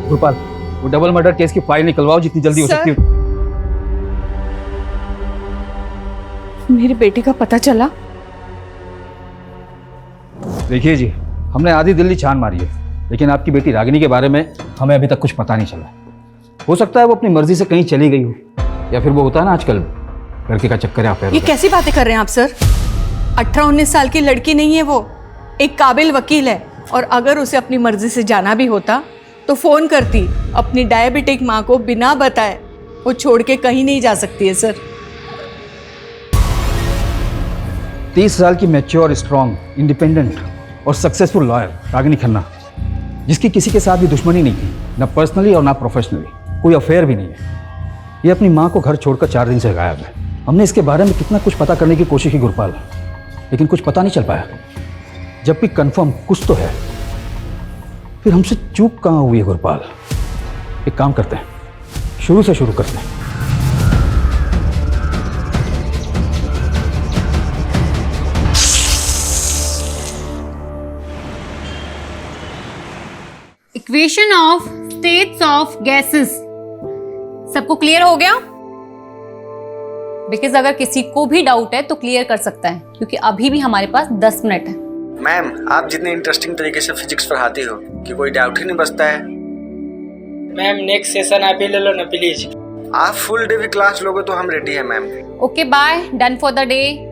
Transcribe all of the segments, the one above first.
गोपाल, वो double murder case की file निकलवाओ जितनी जल्दी हो सकती है। मेरी बेटी का पता चला? देखिए जी, हमने आधी दिल्ली छान मारी है, लेकिन आपकी बेटी रागिनी के बारे में हमें अभी तक कुछ पता नहीं चला। हो सकता है वो अपनी मर्जी से कहीं चली गई हो, या फिर वो होता है ना आजकल लड़के का चक्कर है अफेयर। ये कैसी बातें कर रहे हैं आप सर? 18-19 साल की लड़की नहीं है वो, एक काबिल वकील है। और अगर उसे अपनी मर्जी से जाना भी होता तो फोन करती। अपनी डायबिटिक माँ को बिना बताए वो छोड़ के कहीं नहीं जा सकती है सर। 30 साल की मैच्योर, स्ट्रांग, इंडिपेंडेंट और सक्सेसफुल लॉयर रागिनी खन्ना, जिसकी किसी के साथ भी दुश्मनी नहीं थी, ना पर्सनली और ना प्रोफेशनली, कोई अफेयर भी नहीं है। ये अपनी माँ को घर छोड़कर 4 दिन से गायब है। हमने इसके बारे में कितना कुछ पता करने की कोशिश की गुरपाल, लेकिन कुछ पता नहीं चल पाया। जब भी कंफर्म कुछ तो है, फिर हमसे चूक कहाँ हुई है गुरपाल? एक काम करते हैं, शुरू से शुरू करते हैं। Equation of states of gases सबको क्लियर हो गया? बिकॉज अगर किसी को भी डाउट है तो क्लियर कर सकता है, क्योंकि अभी भी हमारे पास 10 मिनट है। मैम, आप जितने इंटरेस्टिंग तरीके से फिजिक्स पढ़ाती हो कि कोई डाउट ही नहीं बचता है। मैम नेक्स्ट सेशन आप ही ले लो ना प्लीज। आप फुल डे भी क्लास लोगे तो हम रेडी हैं ma'am. Okay bye, done for the day.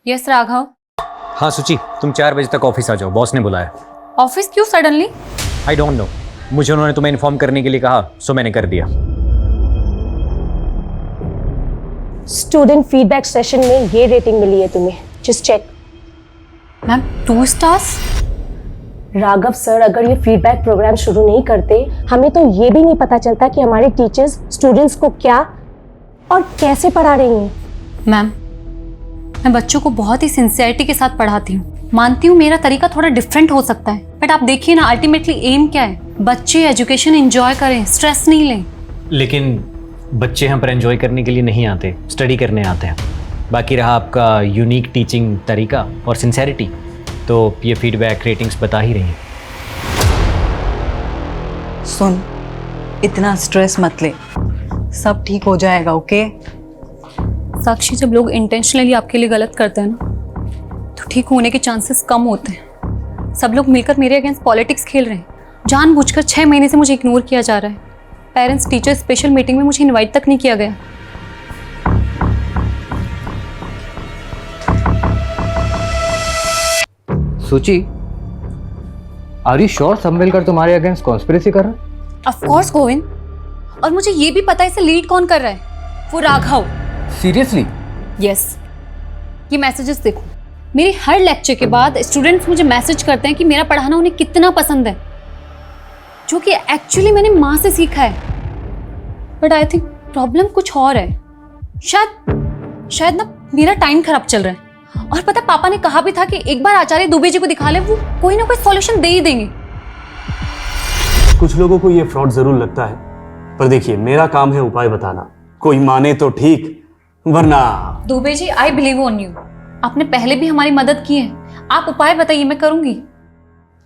Yes Raghav. हाँ सुचि, तुम 4 बजे तक ऑफिस आ जाओ, बॉस ने बुलाया। ऑफिस क्यों सडनली? आई डोंट नो, मुझे उन्होंने तुम्हें इन्फॉर्म करने के लिए कहा, सो मैंने कर दिया। स्टूडेंट फीडबैक सेशन में ये रेटिंग मिली है तुम्हें, just check. Ma'am 2 stars? Raghav sir अगर ये फीडबैक प्रोग्राम शुरू नहीं करते, हमें तो ये भी नहीं पता चलता कि हमारे टीचर्स स्टूडेंट्स को क्या और कैसे पढ़ा रही हैं। मैम, मैं बच्चों को बहुत ही सिंसियरिटी के साथ पढ़ाती हूँ। मानती हूँ मेरा तरीका थोड़ा डिफरेंट हो सकता है, बट आप देखिए ना, अल्टीमेटली एम क्या है? बच्चे एजुकेशन एंजॉय करें, स्ट्रेस नहीं लें। लेकिन बच्चे यहाँ पर एंजॉय करने के लिए नहीं आते, स्टडी करने आते हैं। बाकी रहा आपका यूनिक टीचिंग तरीका और सिंसेरिटी, तो ये फीडबैक रेटिंग्स बता ही रही हैं। सुन, इतना स्ट्रेस मत ले, सब ठीक हो जाएगा। ओके साक्षी, जब लोग इंटेंशनली आपके लिए गलत करते हैं ना, तो ठीक होने के चांसेस कम होते हैं। सब लोग मिलकर मेरे अगेंस्ट पॉलिटिक्स खेल रहे हैं। जानबूझकर 6 महीने से मुझे इग्नोर किया जा रहा है। पेरेंट्स टीचर स्पेशल मीटिंग में मुझे इनवाइट तक नहीं किया गया। सुची, आर यू श्योर सम्मेलकर तुम्हारे अगेंस्ट कॉन्स्पिरेसी कर रहा है? ऑफ कोर्स गोविंद, और मुझे ये भी पता है इसे लीड कौन कर रहा है, वो राघव। सीरियसली? यस। ये मैसेजेस देखो, मेरे हर लेक्चर के बाद स्टूडेंट्स मुझे मैसेज करते हैं कि मेरा पढ़ाना उन्हें कितना पसंद है, जो कि एक्चुअली मैंने माँ से सीखा है। बट आई थिंक प्रॉब्लम कुछ और है। शायद ना मेरा टाइम खराब चल रहा है। और पता, पापा ने कहा भी था कि एक बार आचार्य दुबे जी को दिखा ले, वो कोई ना कोई सॉल्यूशन दे ही देंगे। कुछ लोगों को ये फ्रॉड जरूर लगता है, पर देखिए मेरा काम है उपाय बताना। कोई माने तो ठीक, वरना। Dubey ji, I believe on you. आपने पहले भी हमारी मदद की है, आप उपाय बताइए, मैं करूंगी।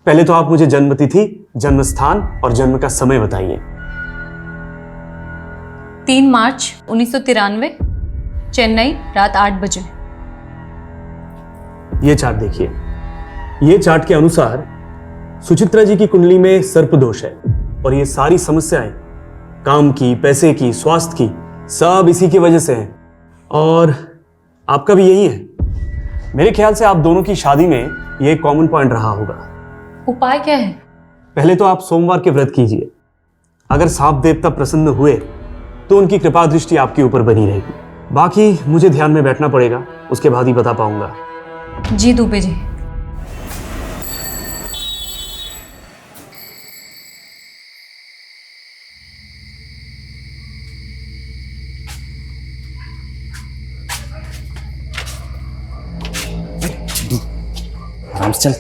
पहले तो आप मुझे जन्म तिथि, जन्म स्थान और जन्म का समय बताइए। 3 मार्च 1993, चेन्नई, रात 8 बजे। ये चार्ट देखिए। ये चार्ट के अनुसार सुचित्रा जी की कुंडली में सर्प दोष है, और ये सारी समस्याएं काम की, पैसे की, स्वास्थ्य की, सब इसी की वजह से है। और आपका भी यही है। मेरे ख्याल से आप दोनों की शादी में ये एक कॉमन पॉइंट रहा होगा। उपाय क्या है? पहले तो आप सोमवार के व्रत कीजिए। अगर सांप देवता प्रसन्न हुए तो उनकी कृपा दृष्टि आपके ऊपर बनी रहेगी। बाकी मुझे ध्यान में बैठना पड़ेगा, उसके बाद ही बता पाऊंगा। जी दुबे जी। आराम से चल,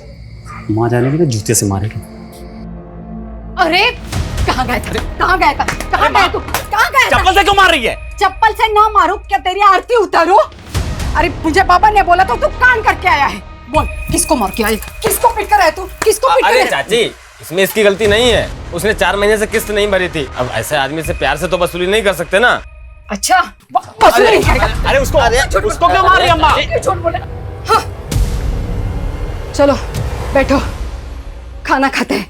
माँ जाने के जूते से मारेगा। अरे कहाँ गया था? कहाँ गया था? कहाँ गया तू? कहाँ गया था? चप्पल से क्यों मार रही है? चप्पल से ना मारूं क्या तेरी आरती उतारूं? अरे मुझे पापा ने बोला तो तू कान करके आया है। बोल किसको मार के आया? किसको पीट कर आया तू? किसको पीट कर अरे आया? चाची, इसमें इसकी गलती नहीं है। उसने 4 महीने से किस्त नहीं भरी थी। अब ऐसे आदमी से प्यार से तो वसूली नहीं कर सकते ना। अच्छा वसूली नहीं करेगा? अरे उसको क्यों मार रही है अम्मा? झूठ बोले। हाँ चलो बैठो, खाना खाते हैं।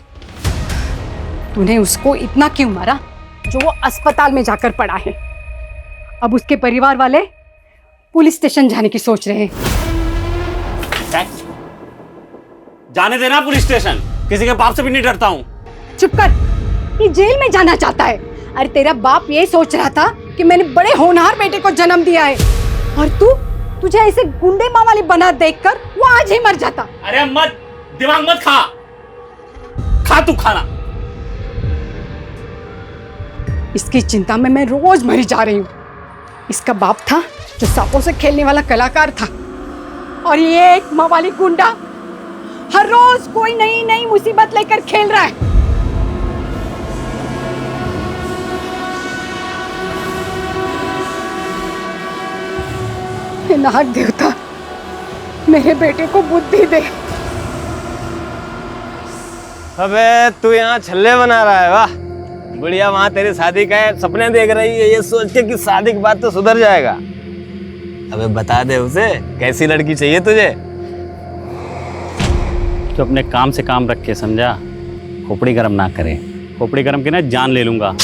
तूने उसको इतना क्यों मारा जो वो अस्पताल में जाकर पड़ा है? अब उसके परिवार वाले पुलिस स्टेशन जाने की सोच रहे हैं। जाने देना पुलिस स्टेशन, किसी के बाप से भी नहीं डरता हूँ। चुप कर, ये जेल में जाना चाहता है। अरे तेरा बाप ये सोच रहा था कि मैंने बड़े होनहार बेटे को जन्म दिया है, और तुझे ऐसे गुंडे माँ वाली बना देखकर वो आज ही मर जाता। अरे मत दिमाग मत खा तू खाना। इसकी चिंता में मैं रोज मरी जा रही हूँ। इसका बाप था जो सांपों से खेलने वाला कलाकार था, और ये एक माँ वाली गुंडा हर रोज कोई नई नई मुसीबत लेकर खेल रहा है। हे नाग देवता, मेरे बेटे को बुद्धि दे। अबे तू यहाँ छल्ले बना रहा है? वाह बढ़िया, वहां तेरी शादी का है, सपने देख रही है ये सोच के कि शादी के बाद तो सुधर जाएगा। अबे बता दे उसे कैसी लड़की चाहिए तुझे। तो अपने काम से काम रख के, समझा? खोपड़ी गरम ना करे, खोपड़ी गरम की ना जान ले लूंगा।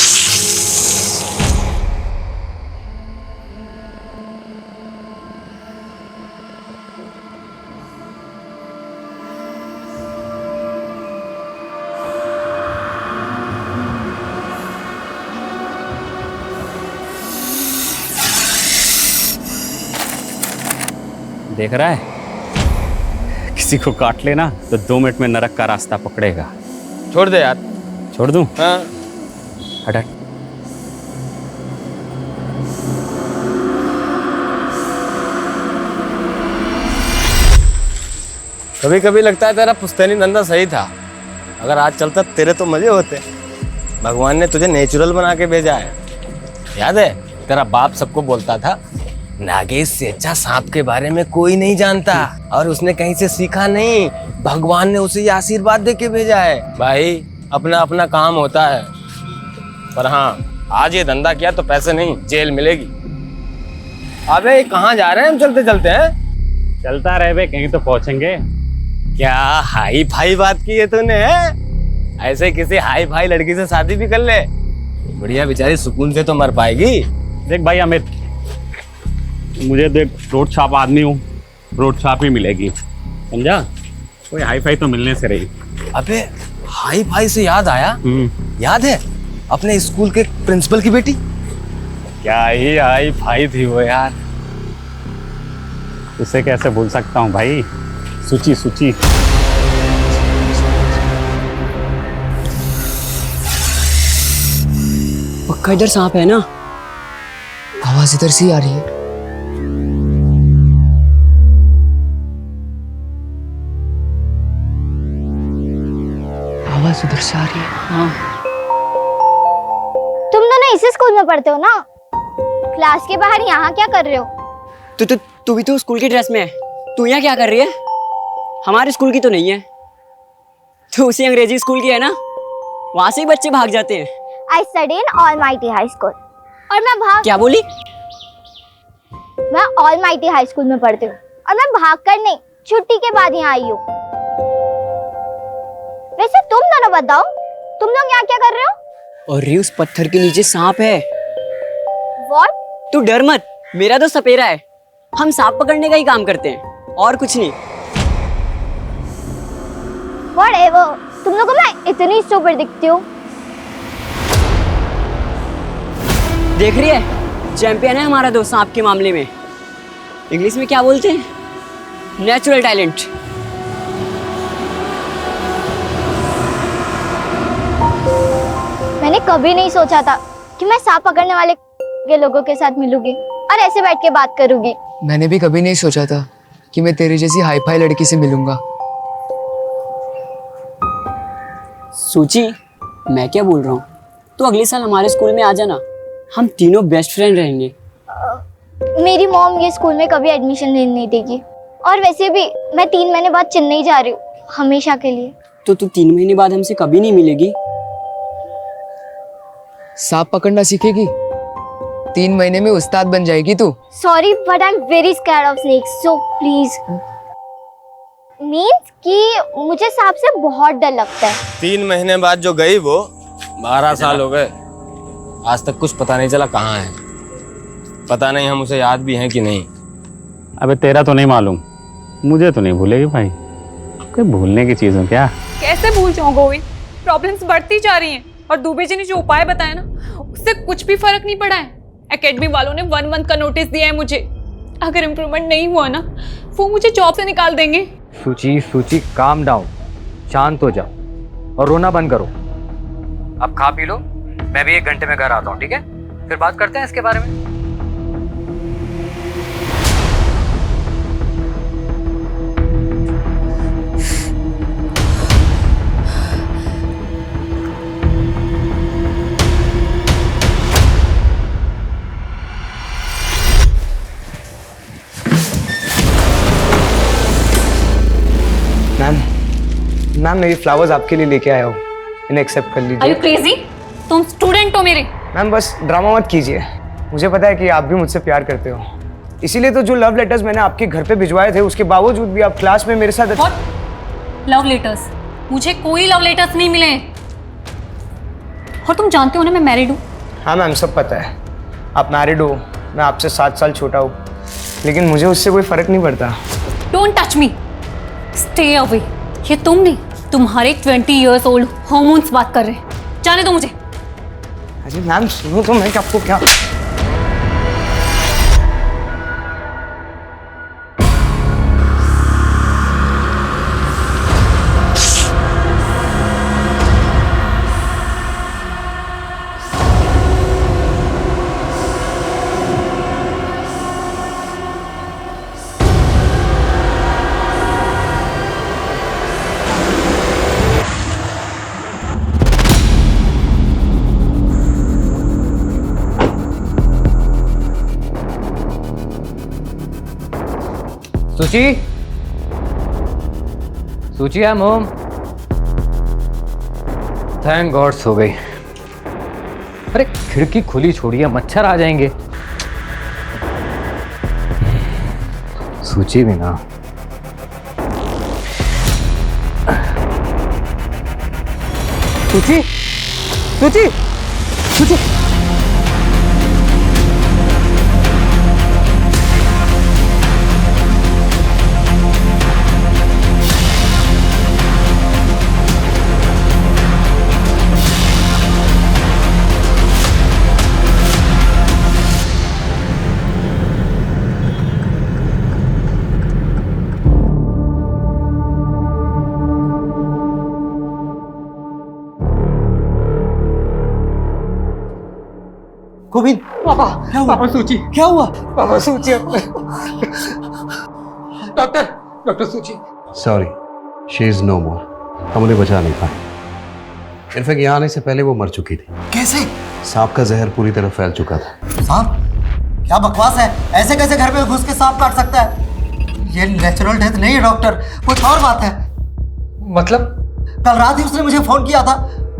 देख रहा है, किसी को काट लेना तो 2 मिनट में नरक का रास्ता पकड़ेगा। छोड़ दे यार। छोड़ दूं? हाँ हट हट। कभी कभी लगता है तेरा पुश्तैनी धंधा सही था। अगर आज चलता तेरे तो मजे होते। भगवान ने तुझे नेचुरल बना के भेजा है। याद है तेरा बाप सबको बोलता था नागेश से अच्छा सांप के बारे में कोई नहीं जानता, और उसने कहीं से सीखा नहीं, भगवान ने उसे ये आशीर्वाद दे के भेजा है। भाई अपना अपना काम होता है, पर हाँ आज ये धंधा किया तो पैसे नहीं जेल मिलेगी। अबे कहाँ जा रहे हैं हम चलते चलते हैं? चलता रहे बे, कहीं तो पहुंचेंगे। क्या हाई फाई बात की है तूने? ऐसे किसी हाई फाई लड़की से शादी भी कर ले, बढ़िया बेचारी सुकून से तो मर पाएगी। देख भाई अमित, मुझे देख रोड छाप आदमी हूँ, रोड छाप ही मिलेगी, समझा? कोई हाई फाई तो मिलने से रही। अबे हाई फाई से याद आया, याद है अपने स्कूल के प्रिंसिपल की बेटी? क्या ही हाई फाई थी वो यार, उसे कैसे भूल सकता हूँ भाई। सुची सुची। पक्का इधर सांप है ना? आवाज इधर से ही आ रही है। आवाज उधर से आ रही है। हाँ। तुम दोनों इसी स्कूल में पढ़ते हो ना? क्लास के बाहर यहाँ क्या कर रहे हो? तू भी तो स्कूल की ड्रेस में है, तू यहाँ क्या कर रही है? हमारे स्कूल की तो नहीं है, तू उसी अंग्रेजी स्कूल की है ना? वहाँ से ही बच्चे भाग जाते हैं। I study in Almighty High School। और मैं क्या बोली? मैं Almighty High School में पढ़ती हूँ, और मैं भाग कर नहीं, छुट्टी के बाद यहाँ आई हूँ। वैसे तुम दोनों बताओ, तुम लोग यहाँ क्या कर रहे हो? और उस पत्थर के नीचे सांप है। What? तू डर मत, मेरा तो सपेरा है, हम सांप पकड़ने का ही काम करते हैं और कुछ नहीं। Whatever, तुम लोगों को मैं इतनी स्टूपिड दिखती हूँ। देख रही है, चैंपियन है हमारा दोस्त सांप के मामले में। इंग्लिश में क्या बोलते हैं? Natural talent. मैंने कभी नहीं सोचा था कि मैं सांप पकड़ने वाले के लोगों के साथ मिलूंगी और ऐसे बैठ के बात करूंगी। मैंने भी कभी नहीं सोचा था कि मैं तेरी जैसी हाई फाई लड़की से मिलूंगा। सूची, मैं क्या बोल रहा हूँ, तो अगले साल हमारे स्कूल में आ जाना, हम तीनों बेस्ट फ्रेंड रहेंगे। मेरी मॉम ये स्कूल में कभी एडमिशन नहीं देगी, और वैसे भी मैं 3 महीने बाद चेन्नई जा रही हूँ, हमेशा के लिए। तो तू 3 महीने बाद हमसे कभी नहीं मिलेगी? सांप पकड़ना सीखेगी, 3 महीने में उस्ताद बन जाएगी तू। Sorry but I am very scared of snakes, so please. Means कि मुझे सांप से बहुत डर लगता है। 3 महीने बाद जो गई वो 12 साल हो गए, आज तक कुछ पता नहीं चला कहाँ है। पता नहीं हम उसे याद भी हैं कि नहीं। अबे तेरा तो नहीं मालूम, मुझे तो नहीं भूलेगी भाई, कोई भूलने की चीज़ है क्या? कैसे भूल जाऊं गोविंद, प्रॉब्लम्स बढ़ती जा रही हैं और दुबे जी ने जो उपाय बताया ना, उससे कुछ भी फर्क नहीं पड़ा है। एकेडमी वालों ने 1 मंथ का नोटिस दिया है मुझे, अगर इम्प्रूवमेंट नहीं हुआ ना वो मुझे जॉब से निकाल देंगे। सूची काम डाउन, शांत हो जाओ और रोना बंद करो। अब खा पी लो, मैं भी 1 घंटे में घर आता हूँ, ठीक है? फिर बात करते हैं इसके बारे में। मैम मेरी फ्लावर्स आपके लिए लेके आया हूँ, इन्हें एक्सेप्ट कर Are you लीजिए। crazy? तुम स्टूडेंट हो मेरे। मैम बस ड्रामा मत कीजिए, मुझे पता है कि आप भी मुझसे प्यार करते हो, इसीलिए तो जो लव लेटर्स मैंने आपके घर पे भिजवाए थे उसके बावजूद भी आप क्लास में मेरे साथ लव लेटर्स? मुझे कोई लव लेटर्स नहीं मिले। और तुम जानते हो ना मैं मैरिड हूँ। हाँ मैम सब पता है, आप मैरिड हो, मैं आपसे 7 साल छोटा हूँ, लेकिन मुझे उससे कोई फर्क नहीं पड़ता। Don't touch me, stay away. ये तुम नहीं, तुम्हारे 20 years old हॉर्मोन्स बात कर रहे हैं। जाने दो मुझे। अरे मैम सुनो तो, मैं आपको क्या सूची I am home. Thank God सो गई। अरे खिड़की खुली छोड़िए, मच्छर आ जाएंगे। सूची भी ना। सूची गोविंद, पापा क्या हुआ? पापा सूची क्या हुआ? पापा सूची डॉक्टर सूची। सॉरी, शी इज नो मोर। हम उन्हें बचा नहीं पाए। इनफैक्ट यहाँ आने से पहले वो मर चुकी थी। कैसे? सांप का जहर पूरी तरह फैल चुका था। सांप? क्या बकवास है, ऐसे कैसे घर पे घुस के सांप काट सकता है? ये नेचुरल डेथ नहीं है डॉक्टर, कुछ और बात है। मतलब? कल रात ही उसने मुझे फोन किया था,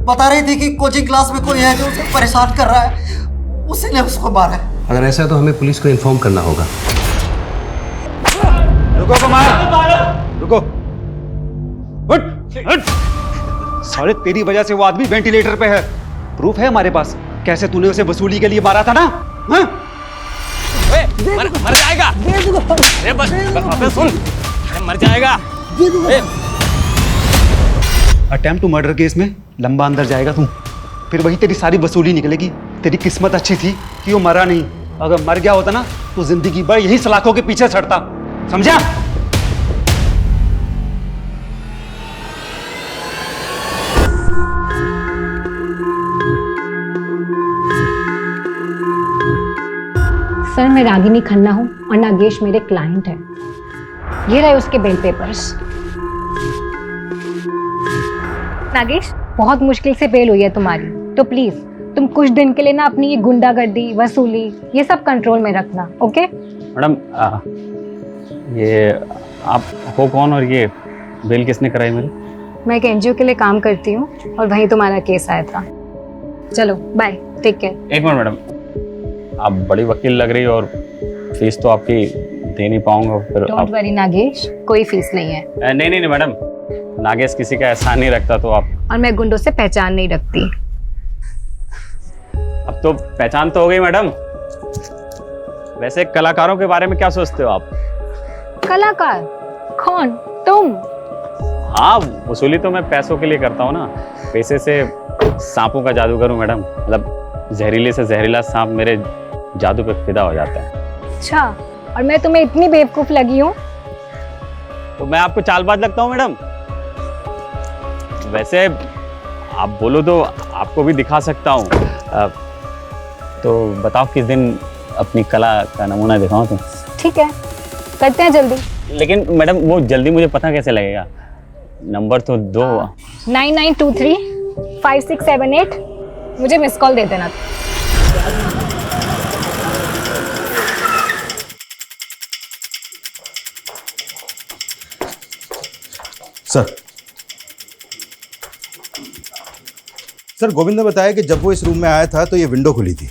बता रही थी कि कोचिंग क्लास में कोई है जो उसे परेशान कर रहा है, उसी ने उसको मारा है। अगर ऐसा है तो हमें पुलिस को इन्फॉर्म करना होगा। रुको कुमार, रुको। हट। साले तेरी वजह से वो आदमी वेंटिलेटर पे है। प्रूफ है हमारे पास, कैसे तूने उसे वसूली के लिए मारा था ना? हाँ? मर जाएगा। अरे बस अबे सुन, अरे मर जाएगा। अटेम्प्ट टू मर्डर केस में लंबा अंदर जाएगा तू, फिर वही तेरी सारी वसूली निकलेगी। तेरी किस्मत अच्छी थी कि वो मरा नहीं, अगर मर गया होता ना तो जिंदगी भर यही सलाखों के पीछे छड़ता, समझा? सर मैं रागिनी खन्ना हूँ और नागेश मेरे क्लाइंट हैं। ये रहे उसके बेल पेपर्स। नागेश बहुत मुश्किल से बेल हुई है तुम्हारी, तो प्लीज तुम कुछ दिन के लिए ना अपनी ये गुंडागर्दी, वसूली, ये सब कंट्रोल में रखना, ओके? मैडम ये आप हो कौन और ये बेल किसने कराई मेरी? मैं एक एनजीओ के लिए काम करती हूँ और वहीं तुम्हारा केस आया था। चलो बाय, टेक केयर। एक मिनट मैडम, आप बड़ी वकील लग रही हो और फीस तो आपकी दे नहीं पाऊंगा फिर। डोंट वरी नागेश, कोई फीस नहीं है। नहीं नहीं नहीं मैडम, नागेश किसी का एहसान नहीं रखता, तो आप। और मैं गुंडों से पहचान नहीं रखती। अब तो पहचान तो हो गई मैडम। वैसे कलाकारों के बारे में क्या सोचते हो आप? कलाकार? कौन? तुम? हाँ, वसूली तो मैं पैसों के लिए करता हूँ ना। पैसे से सांपों का जादू करूँ मैडम, मतलब जहरीले से जहरीला सांप मेरे जादू पे फिदा हो जाता है। अच्छा, और मैं तुम्हें इतनी बेवकूफ लगी हूँ? तो मैं आपको चालबाज लगता हूँ मैडम? वैसे आप बोलो तो आपको भी दिखा सकता हूँ। तो बताओ किस दिन अपनी कला का नमूना दिखाऊं तुम? ठीक है, करते हैं जल्दी। लेकिन मैडम वो जल्दी मुझे पता कैसे लगेगा? नंबर तो दो। 99235678, मुझे मिस कॉल दे देना। सर, गोविंद ने बताया कि जब वो इस रूम में आया था तो ये विंडो खुली थी।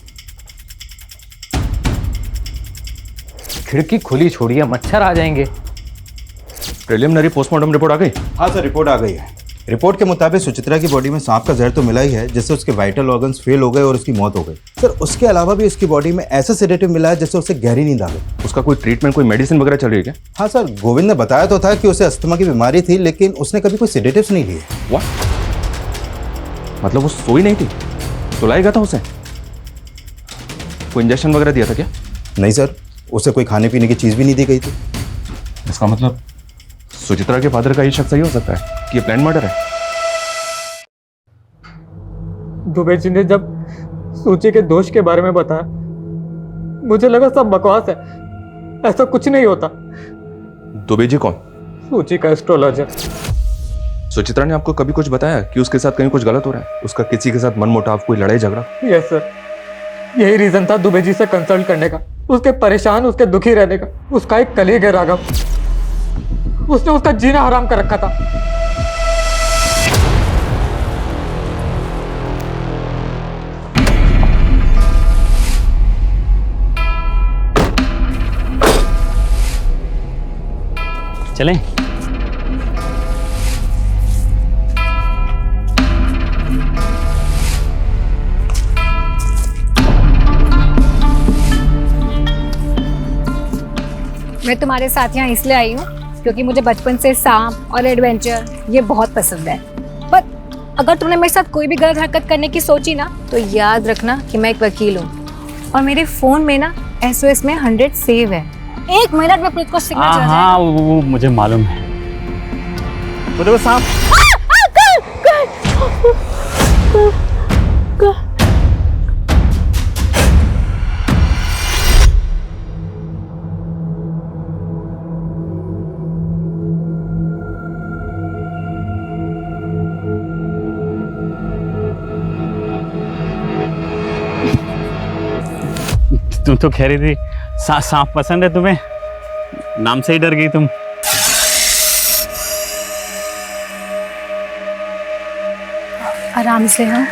खिड़की खुली छोड़िए, मच्छर आ जाएंगे। प्रिलिमिनरी पोस्टमार्टम रिपोर्ट आ गई? हाँ सर, रिपोर्ट आ गई है। रिपोर्ट के मुताबिक सुचित्रा की बॉडी में सांप का जहर तो मिला ही है, जिससे उसके वाइटल ऑर्गन्स फेल हो गए और उसकी मौत हो गई। सर, उसके अलावा भी उसकी बॉडी में ऐसा सेडेटिव मिला है जिससे उसे गहरी नींद आ गई। उसका कोई ट्रीटमेंट, कोई मेडिसिन वगैरह चल रही है क्या? हाँ सर, गोविंद ने बताया तो था कि उसे अस्थमा की बीमारी थी, लेकिन उसने कभी कोई सेडेटिव्स नहीं लिए। व्हाट? मतलब वो सोई नहीं थी, सुलाया गया था उसे? कोई इंजेक्शन वगैरह दिया था क्या? नहीं सर, उसे कोई खाने पीने की चीज़ भी नहीं दी गई थी। इसका मतलब सुचित्रा के फादर का ये शक सही हो सकता है कि ये प्लान मर्डर है। दुबे जी ने जब सूची के दोष के बारे में बताया, मुझे लगा सब बकवास है, ऐसा कुछ नहीं होता। दुबे जी कौन? सूची का एस्ट्रोलॉजर। सुचित्रा ने आपको कभी कुछ बताया कि उसके साथ कहीं कुछ गलत हो रहा है? उसका किसी के साथ मनमुटाव, कोई लड़ाई झगड़ा? यस सर, यही रीजन था दुबे जी से कंसल्ट करने का, उसके परेशान, उसके दुखी रहने का। उसका एक कलीग है राघव, उसने उसका जीना हराम कर रखा था। चलें? मैं तुम्हारे साथ यहाँ इसलिए आई हूँ क्योंकि मुझे बचपन से सांप और एडवेंचर ये बहुत पसंद है। पर अगर तुमने मेरे साथ कोई भी गलत हरकत करने की सोची ना, तो याद रखना कि मैं एक वकील हूँ और मेरे फोन में ना SOS में 100 सेव है। 1 मिनट में पुलिस को सिग्नल चला जाएगा। हाँ, वो मुझे मालूम है। वो देखो सांप। तुम तो कह रही थी सांप पसंद है तुम्हें, नाम से ही डर गई तुम। आराम से। हाँ,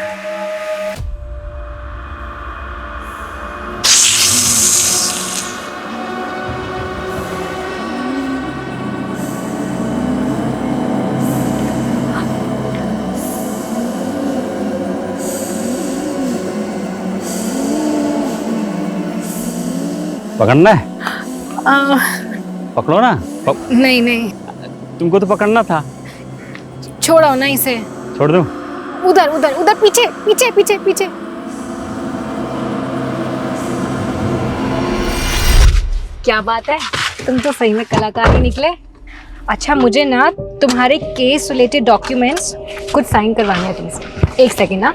पकड़ना है? पकड़ो ना। नहीं नहीं, तुमको तो पकड़ना था। छोड़ो ना इसे। छोड़ दूं? उधर उधर उधर, पीछे पीछे पीछे पीछे। क्या बात है, तुम तो सही में कलाकार ही निकले। अच्छा, मुझे ना तुम्हारे केस रिलेटेड डॉक्यूमेंट्स कुछ साइन करवाने हैं प्लीज। 1 सेकेंड ना।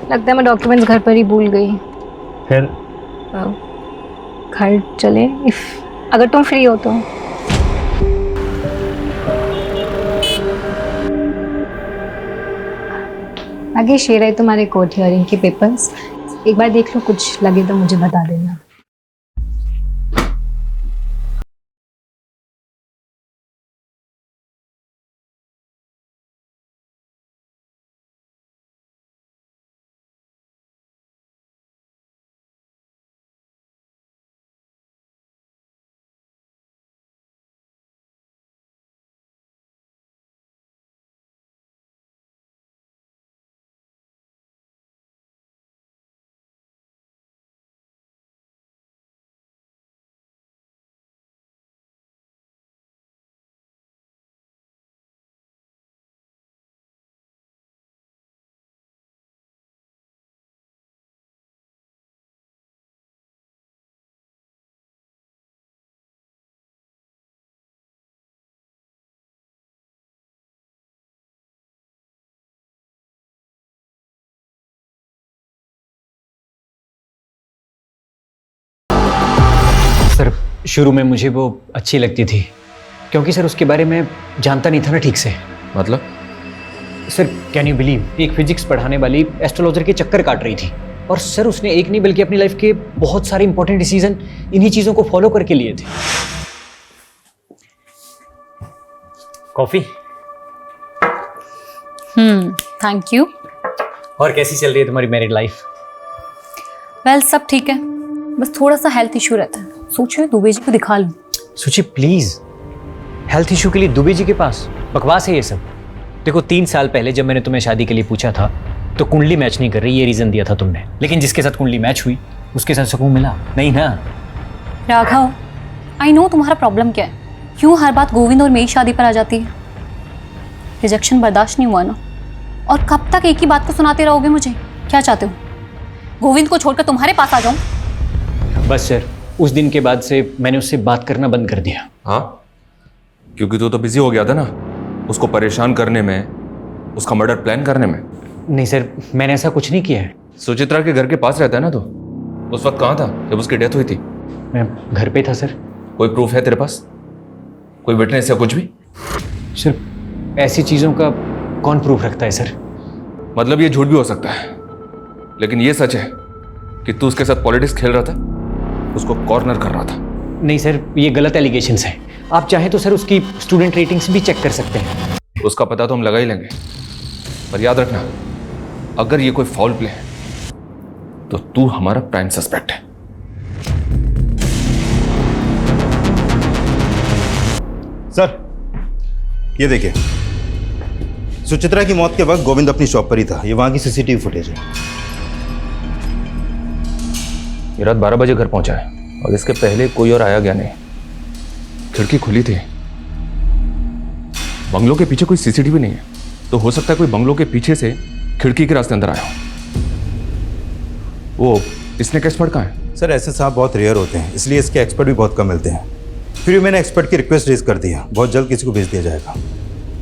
लगता है मैं डॉक्यूमेंट्स घर पर ही भूल गई। फिर घर चले अगर तुम फ्री हो तो। नागेश ये रहे तुम्हारे कोर्ट हियरिंग के पेपर्स, एक बार देख लो, कुछ लगे तो मुझे बता देना। सर शुरू में मुझे वो अच्छी लगती थी क्योंकि सर उसके बारे में जानता नहीं था ना ठीक से। मतलब? सर कैन यू बिलीव, एक फिजिक्स पढ़ाने वाली एस्ट्रोलॉजर के चक्कर काट रही थी और सर उसने एक नहीं बल्कि अपनी लाइफ के बहुत सारे इंपॉर्टेंट डिसीजन इन्हीं चीज़ों को फॉलो करके लिए थे। कॉफ़ी? Thank you. और कैसी चल रही है तुम्हारी मैरिड लाइफ? वेल सब ठीक है, बस थोड़ा सा हेल्थ इशू रहता है, सोच रही हूँ दुबे जी को दिखा लूँ। सोचिए प्लीज, हेल्थ इशू के लिए दुबे जी के पास? बकवास है ये सब। देखो 3 साल पहले जब मैंने तुम्हें शादी के लिए पूछा था तो कुंडली मैच नहीं कर रही ये रीजन दिया था तुमने, लेकिन जिसके साथ कुंडली मैच हुई उसके साथ सुकून मिला नहीं ना? राघव, आई नो तुम्हारा प्रॉब्लम क्या है, क्यों हर बात गोविंद और मेरी शादी पर आ जाती है। रिजेक्शन बर्दाश्त नहीं हुआ ना, और कब तक एक ही बात को सुनाते रहोगे मुझे? क्या चाहते हो, गोविंद को छोड़कर तुम्हारे पास आ जाऊं? बस सर, उस दिन के बाद से मैंने उससे बात करना बंद कर दिया। हाँ, क्योंकि तू तो बिजी हो गया था ना उसको परेशान करने में, उसका मर्डर प्लान करने में। नहीं सर, मैंने ऐसा कुछ नहीं किया है। सुचित्रा के घर के पास रहता है ना तो? उस वक्त कहाँ था जब उसकी डेथ हुई थी? मैं घर पे था सर। कोई प्रूफ है तेरे पास? कोई विटनेस या कुछ भी? सर ऐसी चीज़ों का कौन प्रूफ रखता है सर? मतलब ये झूठ भी हो सकता है, लेकिन ये सच है कि तू उसके साथ पॉलिटिक्स खेल रहा था, उसको कॉर्नर कर रहा था। नहीं सर, ये गलत एलिगेशंस हैं। आप चाहें तो सर उसकी स्टूडेंट रेटिंग्स भी चेक कर सकते हैं। उसका पता तो हम लगा ही लेंगे, पर याद रखना अगर ये कोई फाउल प्ले है तो तू हमारा प्राइम सस्पेक्ट है। सर ये देखिए, सुचित्रा की मौत के वक्त गोविंद अपनी शॉप पर ही था। ये वहां की सीसीटीवी फुटेज है। ये रात 12 बजे घर पहुंचा है और इसके पहले कोई और आया गया नहीं। खिड़की खुली थी। बंगलों के पीछे कोई सीसीटीवी नहीं है, तो हो सकता है कोई बंगलों के पीछे से खिड़की के रास्ते अंदर आया हो। वो इसने एक्सपर्ट कहाँ है? सर ऐसे साहब बहुत रेयर होते हैं, इसलिए इसके एक्सपर्ट भी बहुत कम मिलते हैं। फिर भी मैंने एक्सपर्ट की रिक्वेस्ट रेज कर दी है, बहुत जल्द किसी को भेज दिया जाएगा।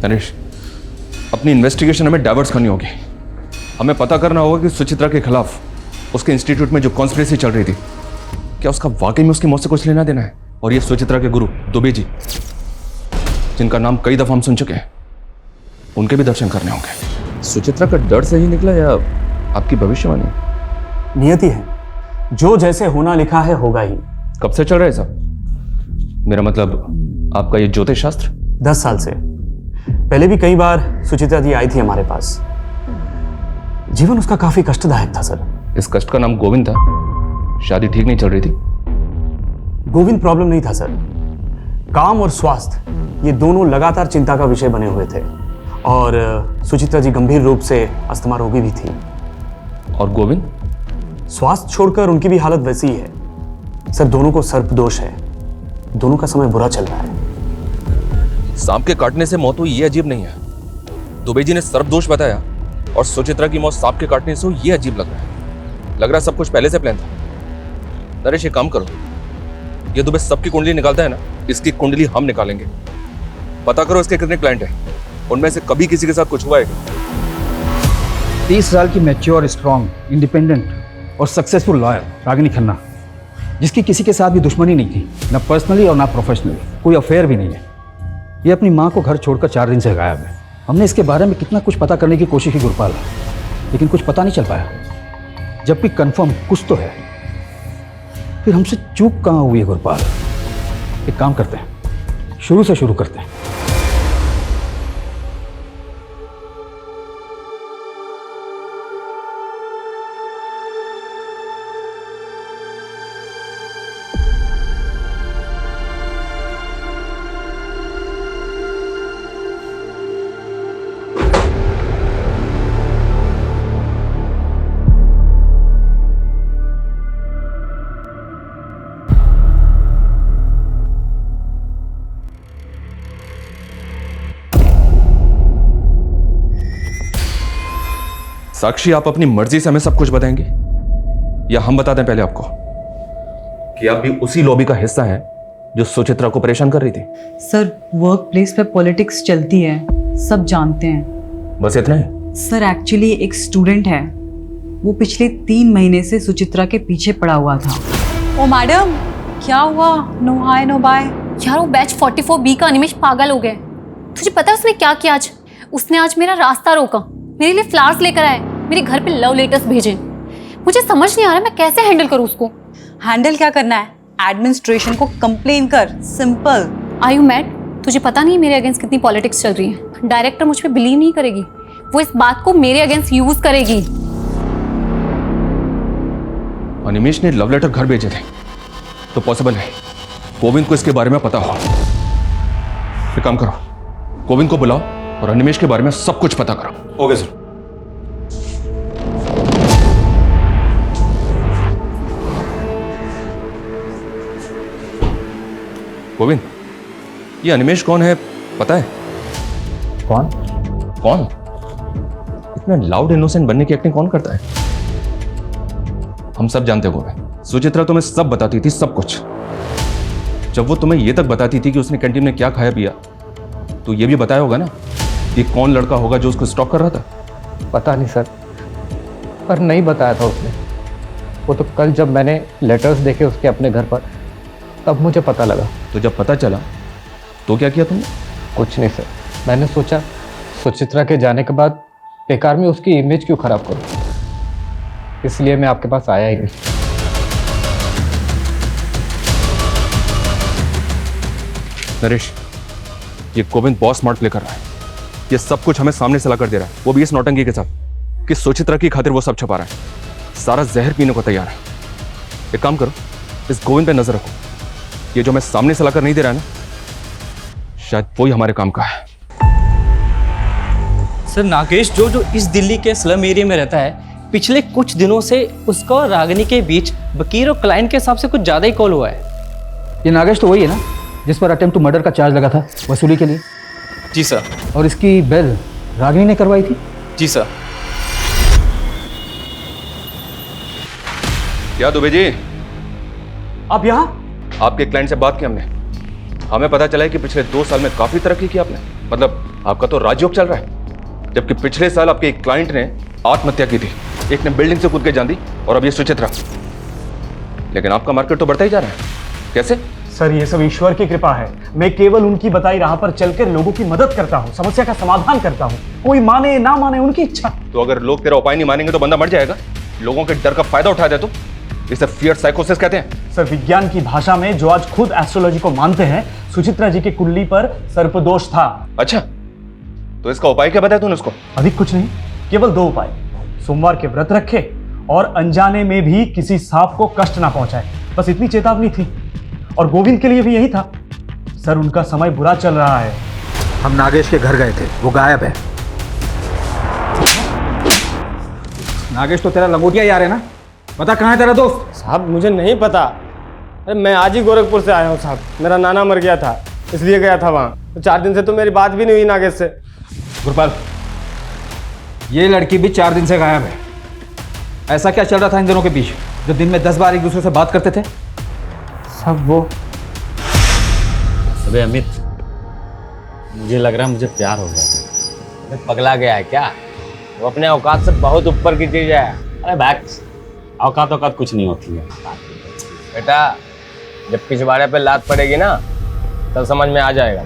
तनिष, अपनी इन्वेस्टिगेशन हमें डाइवर्ट करनी होगी। हमें पता करना होगा कि सुचित्रा के खिलाफ उसके इंस्टीट्यूट में जो कॉन्स्पिरेसी चल रही थी, क्या उसका वाकई में उसकी मौत से कुछ लेना देना है? और ये सुचित्रा के गुरु दुबे जी, जिनका नाम कई दफा हम सुन चुके हैं, उनके भी दर्शन करने होंगे। सुचित्रा का डर से ही निकला या आपकी भविष्यवाणी? नियति है, जो जैसे होना लिखा है होगा ही। कब से चल रहा है सब? मेरा मतलब आपका ये ज्योतिष शास्त्र? 10 साल से। पहले भी कई बार सुचित्रा जी आई थी हमारे पास। जीवन उसका काफी कष्टदायक था सर। इस कष्ट का नाम गोविंद था। शादी ठीक नहीं चल रही थी। गोविंद प्रॉब्लम नहीं था सर, काम और स्वास्थ्य ये दोनों लगातार चिंता का विषय बने हुए थे। और सुचित्रा जी गंभीर रूप से अस्थमा रोगी भी थी। और गोविंद? स्वास्थ्य छोड़कर उनकी भी हालत वैसी ही है सर। दोनों को सर्प दोष है, दोनों का समय बुरा चल रहा है। सांप के काटने से मौत हुई ये अजीब नहीं है। दुबे जी ने सर्प दोष बताया और सुचित्रा की मौत सांप के काटने से हुई ये अजीब लग रहा है। लग रहा है सब कुछ पहले से प्लान था। नरेश एक काम करो, ये दुबे सबकी कुंडली निकालता है ना, इसकी कुंडली हम निकालेंगे। पता करो इसके कितने क्लाइंट हैं, उनमें से कभी किसी के साथ कुछ हुआ है? 30 साल की मैच्योर, स्ट्रॉन्ग, इंडिपेंडेंट और सक्सेसफुल लॉयर रागिनी खन्ना, जिसकी किसी के साथ भी दुश्मनी नहीं थी, ना पर्सनली और ना प्रोफेशनली, कोई अफेयर भी नहीं है। ये अपनी माँ को घर छोड़कर 4 दिन से गायब है। हमने इसके बारे में कितना कुछ पता करने की कोशिश की गुरपाल, लेकिन कुछ पता नहीं चल पाया। जब भी कंफर्म कुछ तो है, फिर हमसे चूक कहाँ हुई है गुरपाल? एक काम करते हैं, शुरू से शुरू करते हैं। साक्षी, आप अपनी मर्जी से हमें सब कुछ बताएंगे या हम बता दें पहले आपको कि आप भी उसी लॉबी का हिस्सा हैं जो सुचित्रा को परेशान कर रही थी? सर, वर्क प्लेस पे पॉलिटिक्स चलती है, सब जानते हैं। बस इतना ही? सर, एक्चुअली एक स्टूडेंट है, वो पिछले 3 महीने से सुचित्रा के पीछे पड़ा हुआ था। ओ मैडम, क्या हुआ? No hi no bye. यार वो बैच 44B का अनिमेश पागल हो गए। तुझे पता है उसने क्या किया आज? उसने आज मेरा रास्ता रोका, मेरे लिए फ्लावर्स लेकर आए, मेरे घर पे लव लेटर्स भेजे। मुझे समझ नहीं आ रहा मैं कैसे हैंडल करूँ उसको। हैंडल क्या करना है? एडमिनिस्ट्रेशन को कंप्लेन कर, सिंपल। Are you mad? तुझे पता नहीं मेरे अगेंस्ट कितनी पॉलिटिक्स चल रही है। डायरेक्टर मुझ पे बिलीव नहीं करेगी, वो इस बात को मेरे अगेंस्ट यूज करेगी। अनिमेश ने लव लेटर घर भेजे थे तो पॉसिबल है गोविंद को इसके बारे में पता हो। एक काम करो, गोविंद को बुलाओ और अनिमेश के बारे में सब कुछ पता करो। Okay sir. गोविंद, ये अनिमेश कौन है पता है? कौन? कौन? इतना लाउड इनोसेंट बनने की एक्टिंग कौन करता है? हम सब जानते हैं गोविंद। सुचित्रा तुम्हें सब बताती थी, सब कुछ। जब वो तुम्हें ये तक बताती थी कि उसने कैंटीन में क्या खाया पिया, तो ये भी बताया होगा ना कि कौन लड़का होगा जो उसको स्टॉक कर रहा था? पता नहीं सर, पर नहीं बताया था उसने। वो तो कल जब मैंने लेटर्स देखे उसके अपने घर पर, तब मुझे पता लगा। तो जब पता चला तो क्या किया तुमने? कुछ नहीं सर, मैंने सोचा सुचित्रा के जाने के बाद बेकार में उसकी इमेज क्यों खराब करूं, इसलिए मैं आपके पास आया ही नहीं। नरेश, ये गोविंद बहुत स्मार्ट प्ले कर रहा है। ये सब कुछ हमें सामने से ला कर दे रहा है, वो भी इस नौटंकी के साथ कि सुचित्रा की खातिर वो सब छुपा रहा है। सारा जहर पीने को तैयार है। एक काम करो, इस गोविंद पे नजर रखो। ये जो हमें सामने से लाकर नहीं दे रहा है ना, शायद वही हमारे काम का है। सर, नागेश जो इस दिल्ली के स्लम एरिया में रहता है, पिछले कुछ दिनों से उसका और रागिनी के बीच वकील और क्लाइंट के हिसाब से कुछ ज़्यादा ही कॉल हुआ है। ये नागेश तो वही है ना जिस पर अटेम्प्ट टू मर्डर का चार्ज लगा था वसूली के लिए? जी सर। और इसकी बेल रागिनी ने करवाई थी? जी सर। क्या दुबे जी, आप यहाँ? आपके क्लाइंट से बात की हमने, हमें पता चला है कि पिछले 2 साल में काफी तरक्की की आपने। मतलब आपका तो राजयोग चल रहा है, जबकि पिछले साल आपके एक क्लाइंट ने आत्महत्या की थी, एक ने बिल्डिंग से कूद के जान दी, और अब ये सुचित्रा। लेकिन आपका मार्केट तो बढ़ता ही जा रहा है, कैसे? सर, ये सब ईश्वर की कृपा है। मैं केवल उनकी बताई राह पर चलकर लोगों की मदद करता हूँ, समस्या का समाधान करता हूँ। कोई माने ना माने उनकी इच्छा। तो अगर लोग तेरा उपाय नहीं मानेंगे तो बंदा मर जाएगा। लोगों के डर का फायदा उठा दे तो इसे फियर साइकोसिस कहते हैं। सर, विज्ञान की भाषा में जो आज खुद एस्ट्रोलॉजी को मानते हैं, सुचित्रा जी की कुंडली पर सर्पदोष था। अच्छा, तो इसका उपाय क्या बताया तूने उसको? अधिक कुछ नहीं, केवल 2 उपाय। सोमवार के व्रत रखे और अनजाने में भी किसी सांप को कष्ट ना पहुंचाए, बस इतनी चेतावनी थी। और गोविंद के लिए भी यही था। सर, उनका समय बुरा चल रहा है। हम नागेश के घर गए थे, वो गायब है। नागेश तो तेरा लंगोटिया यार है ना? बता कहाँ है तेरा दोस्त? साहब, मुझे नहीं पता। अरे मैं आज ही गोरखपुर से आया हूँ साहब। मेरा नाना मर गया था, इसलिए गया था वहाँ। तो 4 दिन से तो मेरी बात भी नहीं हुई नागेश से। गुरपाल, ये लड़की भी 4 दिन से गायब है। ऐसा क्या चल रहा था इन दोनों के बीच जो दिन में 10 बार एक दूसरे से बात करते थे? सब वो। अबे अमित, मुझे लग रहा है मुझे प्यार हो गया। पगला गया है क्या? वो अपने औकात से बहुत ऊपर की चीज है। अरे बैक्स, औकात कुछ नहीं होती है बेटा। जब पिछवाड़े पे लात पड़ेगी ना, तब समझ में आ जाएगा।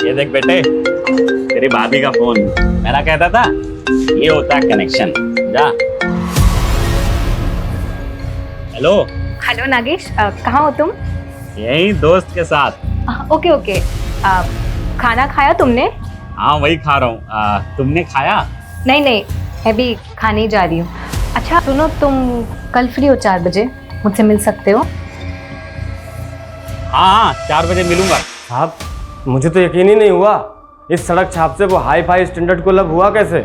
ये देख बेटे, तेरी भाभी का फोन मेरा कहता था ये होता है कनेक्शन। जा। हेलो। हेलो नागेश, कहाँ हो तुम? यही दोस्त के साथ। Okay okay. खाना खाया तुमने? हाँ वही खा रहा हूँ। तुमने खाया? नहीं नहीं, मैं भी खाने ही जा रही हूँ। अच्छा सुनो, तुम कल फ्री हो 4 बजे? मुझसे मिल सकते हो? हाँ 4 बजे मिलूंगा। साहब मुझे तो यकीन ही नहीं हुआ, इस सड़क छाप से वो हाई फाई स्टैंडर्ड को लब हुआ कैसे?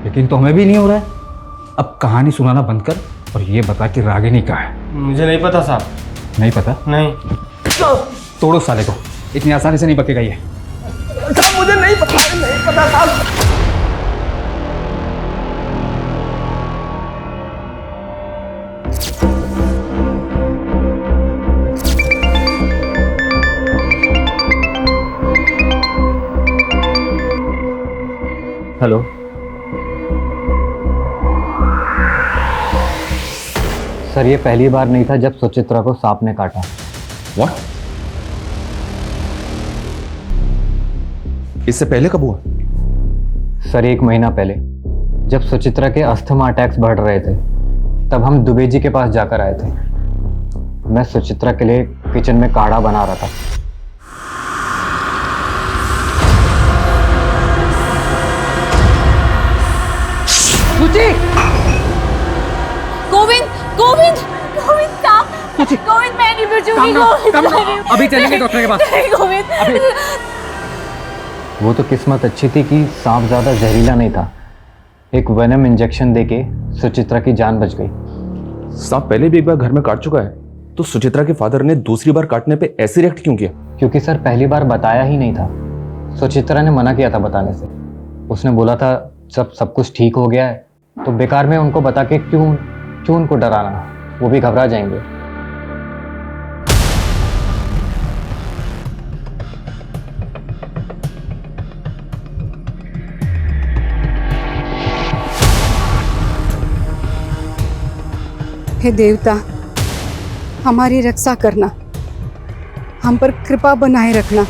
लेकिन तो हमें भी नहीं हो रहा है। अब कहानी सुनाना बंद कर और ये बता कि रागिनी कहाँ है। मुझे नहीं पता साहब। नहीं पता? नहीं। तोड़ो साले को, इतनी आसानी से नहीं बकेगा ये। साहब मुझे नहीं पता साहब। हेलो। सर ये पहली बार नहीं था जब सुचित्रा को सांप ने काटा। What? इससे पहले कब हुआ? सर 1 महीना पहले जब सुचित्रा के अस्थमा अटैक्स बढ़ रहे थे, तब हम दुबे जी के पास जाकर आए थे। मैं सुचित्रा के लिए किचन में काढ़ा बना रहा था। गोविंद गोविंद गोविंद stop! गोविंद मैं नहीं बचूंगी। गोविंद अभी चलेंगे डॉक्टर के पास। गोविंद। वो तो किस्मत अच्छी थी कि सांप ज्यादा जहरीला नहीं था। एक वेनम इंजेक्शन देके सुचित्रा की जान बच गई। सांप पहले भी एक बार घर में काट चुका है, तो सुचित्रा के फादर ने दूसरी बार काटने पे ऐसे रिएक्ट क्यों किया? क्योंकि सर पहली बार बताया ही नहीं था। सुचित्रा ने मना किया था बताने से। उसने बोला था जब सब कुछ ठीक हो गया है तो बेकार में उनको बता के क्यों उनको डराना, वो भी घबरा जाएंगे। हे देवता, हमारी रक्षा करना, हम पर कृपा बनाए रखना।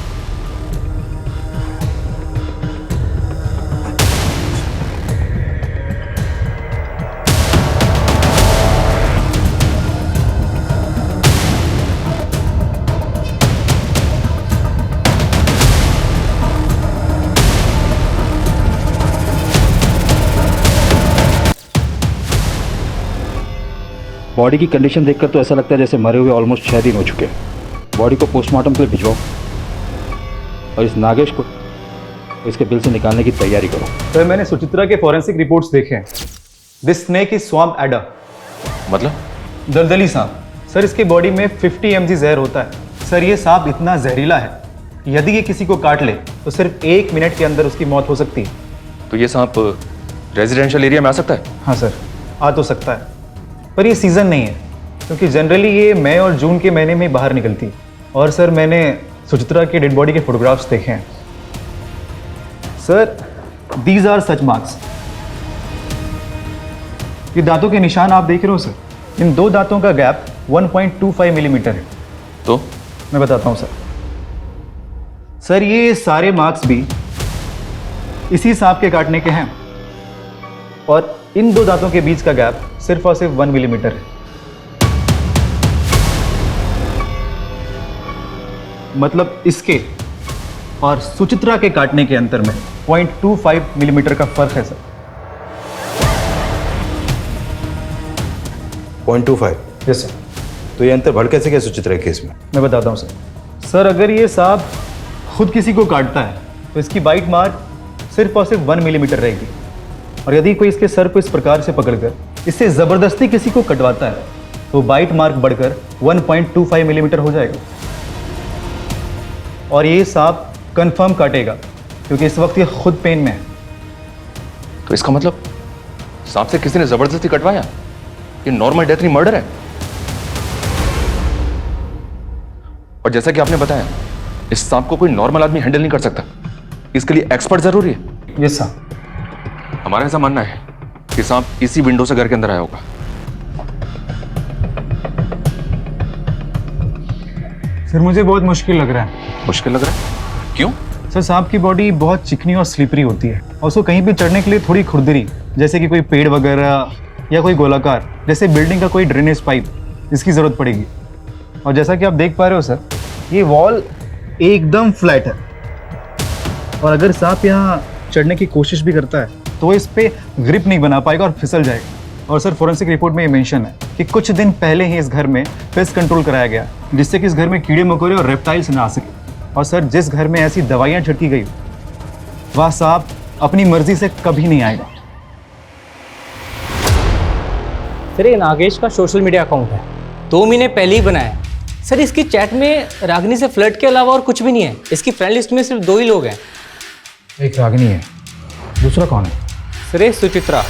बॉडी की कंडीशन देखकर तो ऐसा लगता है जैसे मरे हुए ऑलमोस्ट 6 दिन हो चुके हैं। बॉडी को पोस्टमार्टम के लिए भिजवाओ और इस नागेश को इसके बिल से निकालने की तैयारी करो। सर मैंने सुचित्रा के फॉरेंसिक रिपोर्ट्स देखे हैं। This snake is swamp adder. मतलब? दलदली सांप। सर इसके बॉडी में 50 mg जहर होता है। सर ये सांप इतना जहरीला है, यदि ये किसी को काट ले तो सिर्फ 1 मिनट के अंदर उसकी मौत हो सकती है। तो ये सांप रेजिडेंशियल एरिया में आ सकता है? हाँ सर, आ तो सकता है, पर ये सीज़न नहीं है क्योंकि जनरली ये मई और जून के महीने में बाहर निकलती है। और सर मैंने सुचित्रा के डेड बॉडी के फोटोग्राफ्स देखे हैं। Sir these are such marks. ये दांतों के निशान आप देख रहे हो सर, इन 2 दांतों का गैप 1.25 मिलीमीटर है। तो मैं बताता हूँ सर ये सारे मार्क्स भी इसी सांप के काटने के हैं और इन 2 दांतों के बीच का गैप सिर्फ और सिर्फ 1 मिलीमीटर है। मतलब इसके और सुचित्रा के काटने के अंतर में 0.25 मिलीमीटर का फर्क है सर। 0.25? Yes sir. तो ये अंतर बढ़ कैसे गया सुचित्रा के केस में? मैं बताता हूँ सर अगर ये सांप खुद किसी को काटता है तो इसकी बाइट मार्क सिर्फ और सिर्फ 1 मिलीमीटर रहेगी, और यदि कोई इसके सर को इस प्रकार से पकड़कर इससे ज़बरदस्ती किसी को कटवाता है तो बाइट मार्क बढ़कर 1.25 मिलीमीटर हो जाएगा। और ये सांप कंफर्म काटेगा क्योंकि इस वक्त ये खुद पेन में है। तो इसका मतलब सांप से किसी ने जबरदस्ती कटवाया? ये नॉर्मल डेथ नहीं, मर्डर है। और जैसा कि आपने बताया इस सांप को कोई नॉर्मल आदमी हैंडल नहीं कर सकता, इसके लिए एक्सपर्ट जरूरी है। Yes sir. हमारा ऐसा मानना है कि सांप इसी विंडो से घर के अंदर आया होगा। फिर मुझे बहुत मुश्किल लग रहा है। मुश्किल लग रहा है? क्यों? सर सांप की बॉडी बहुत चिकनी और स्लिपरी होती है और उसको कहीं भी चढ़ने के लिए थोड़ी खुरदरी, जैसे कि कोई पेड़ वगैरह या कोई गोलाकार जैसे बिल्डिंग का कोई ड्रेनेज पाइप, इसकी ज़रूरत पड़ेगी। और जैसा कि आप देख पा रहे हो सर, ये वॉल एकदम फ्लैट है और अगर सांप यहाँ चढ़ने की कोशिश भी करता है तो वो इस पर ग्रिप नहीं बना पाएगा और फिसल जाएगा। और सर फोरेंसिक रिपोर्ट में ये मेंशन है कि कुछ दिन पहले ही इस घर में पेस्ट कंट्रोल कराया गया जिससे कि इस घर में कीड़े मकोड़े और रेप्टाइल्स ना आ सके। और सर जिस घर में ऐसी दवाइयाँ छिड़की गई वह सांप अपनी मर्जी से कभी नहीं आएगा। सर ये नागेश का सोशल मीडिया अकाउंट है, 2 महीने पहले ही बनाया है। सर इसकी चैट में रागिनी से फ्लर्ट के अलावा और कुछ भी नहीं है। इसकी फ्रेंड लिस्ट में सिर्फ 2 ही लोग हैं। एक रागिनी है, दूसरा कौन है? सर ये सुचित्रा।